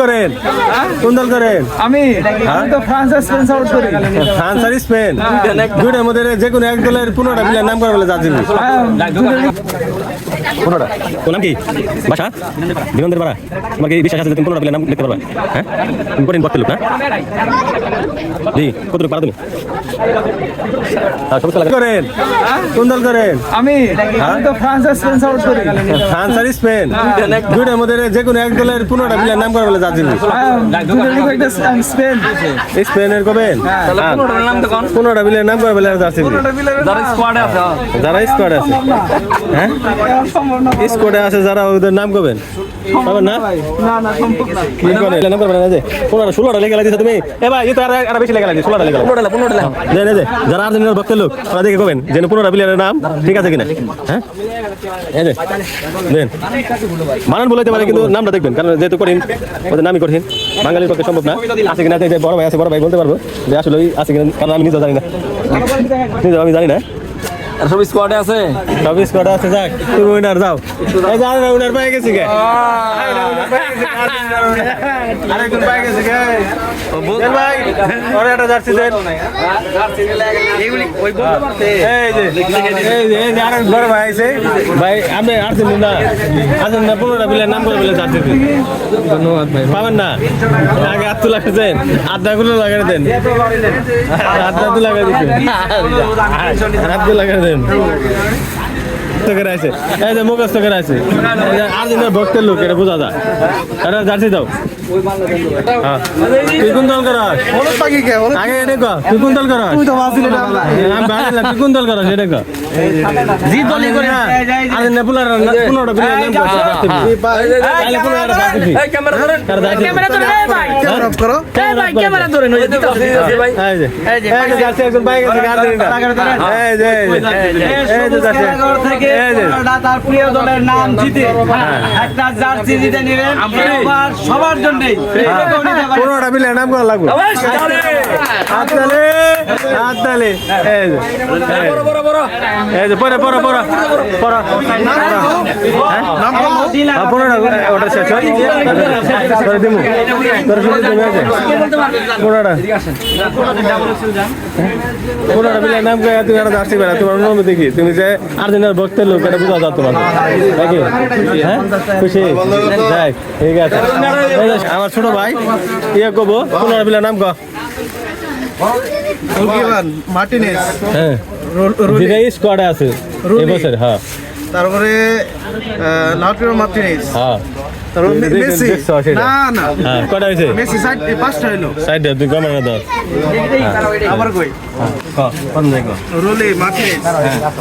করেন কোন দল করেন? আমি তো ফ্রান্স আর স্পেন সাপোর্ট করি। ফ্রান্স আর স্পেন দুইটার মধ্যে যে কোনো এক দলের 15টা প্লেয়ার নাম করে বলে যাচ্ছি। 15টা তোর নাম কি? বাসা দিগন্তের পাড়া। তোমার কি বিশ্বাস আছে যে তুমি 15টা প্লেয়ার নাম লিখতে পারবা? হ্যাঁ তুমি কঠিন পড়তে লোক না জি কত লোক পারা তুমি? করেন কোন দল করেন? আমি তো ফ্রান্স আর স্পেন সাপোর্ট করি। ফ্রান্স আর স্পেন দুইটার মধ্যে যে কোনো এক দলের 15টা প্লেয়ার নাম করে বলে যাচ্ছি। স্পেন স্পেনের কবেন 15টা প্লেয়ার নাম করে বলে যাচ্ছি। যারা স্কোয়াডে আছে হ্যাঁ স্কোয়াডে আছে যারা ওদের নাম কবেন পাবেন না? কি করে নাম করবেন না যে 16টা লেগে লাগছে তুমি? এ ভাই এই তো আর বেশি লেগে লাগছে 16টা লেগে 15টা দেন যে যারা আর্জেন্টিনার ভক্তের লোক ওরা দেখে কবেন যে 15টা প্লেয়ারের নাম ঠিক আছে কিনা। হ্যাঁ এই যে দেন বানান বলাইতে পারে কিন্তু নামটা দেখবেন কারণ যেহেতু কঠিন ওদের নামই কঠিন বাঙালির পক্ষে সম্ভব না। আছে কিনা যে বড় ভাই আছে বড় ভাই বলতে পারবো যে আসলে আছে কিনা কারণ আমি নিজেও জানি না আমি জানি না। সব স্কোয়াডে আছে যাক তুমি উইনার যাও এই যে আর উইনার পেয়ে গেছি কে আরেকজন পেয়ে গেছি কে দেন ভাই ওরে একটা জার্সি দেন ওই বলতে পারতে এই যে আরেক বড় ভাই আছে ভাই আমি আর্জেন্টিনা 15টা প্লেয়ার নাম করে বলে জার্সি দিন। ধন্যবাদ ভাই পাবেন না আগে হাত তুলা দেন আড্ডাগুলো লাগাই দেন আড্ডা তো লাগাই দিচ্ছেন হাত তো লাগাই দেন আছে এই যে মুখস্থ করে আছে আর্জেন্টিনার ভক্তের লোক এটা বোঝা যায় এটা জার্সি দাও। তুই কোন দল করাস আগে এটা কর তুই কোন দল করাস? তুই কোন দল করাস এটা কর জি দলই করে না আর্জেন্টিনা পুলার 15টা প্লেয়ার নাম করছে তাহলে পুলার বাকি এই ক্যামেরা ধরেন ক্যামেরা ধরেন ভাই ক্যামেরা করো ভাই ক্যামেরা ধরেন ওই দিকে ভাই এই যে জার্সি একজন ভাই গেছে আর্জেন্টিনা এই যে জার্সি থেকে তার প্রিয় দলের নাম জিতে একটা জার্সি জিতে নেবেন সবার জন্য 15টা প্লেয়ার নাম করা লাগবে হাততালি এই যে পরে ওটা শেষ করে দিব তোর শুধু তুমি আছে 15টা প্লেয়ার নাম করে তুমি একটা জার্সি বেড়া তোমার অনুমতি কি তুমি যে আর্জেন্টিনার ভক্তের লোক এটা বোঝা যাচ্ছে তোমার নাকি হ্যাঁ খুশি যাই ঠিক আছে আমার ছোট ভাই ইয়ে কব 15টা প্লেয়ার নাম কো মার্টিনেজ হ্যাঁ স্কোয়াডে আছে এবছর হ্যাঁ তারপরে লাউটারো মার্টিনেজ হ্যাঁ তারপরে মেসি না হ্যাঁ কটা হয়েছে মেসি সাইড পাঁচটা হলো সাইড দে তুই কমে না দাও আবার কই কোন দেখো রোলে মার্টিনেজ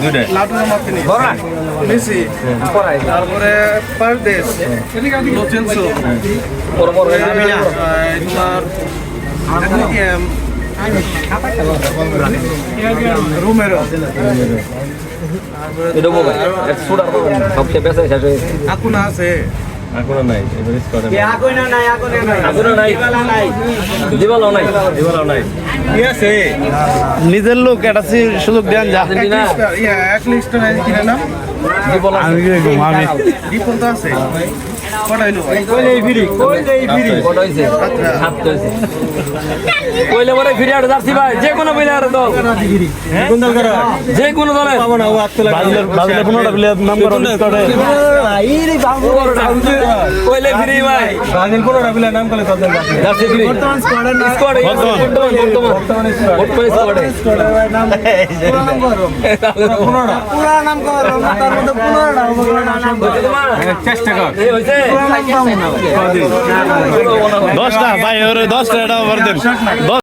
দুইটা লাউটারো মার্টিনেজ মেসি তারপরে পারদেস লোচেনসো তোমার রোমেরো এটা বল এক সুডার সবচেয়ে বেশি শেষ হয়েছে আকুনা আছে এখনো নাই এবার স্কোয়াডে আগুনও নাই দিবালও নাই কি আছে নিজের লোক এটা সুযোগ দেন যা আর্জেন্টিনা এক লিস্ট নাই কিনা না আমি ডিপল তো আছে কটাইলো কত হয়েছে 7 হয়েছে কইলে পরে ফিরে আর যাচ্ছি ভাই যে কোনো প্লেয়ার দল কোন দল করো যে কোনো দলে পাবো না ও আত্মলা বাজলে 15টা প্লেয়ার নাম্বার স্কোয়াডে কইলে ফিরে ভাই বাজলে 15টা প্লেয়ার নাম করে কত যাচ্ছি ফিরে বর্তমান স্কোয়াডে স্কোয়াডে নাম পুরা নাম করো তার মধ্যে 15টা চেষ্টা কর এই হইছে 10টা ভাই ওরে 10টা এটা ওভার দেন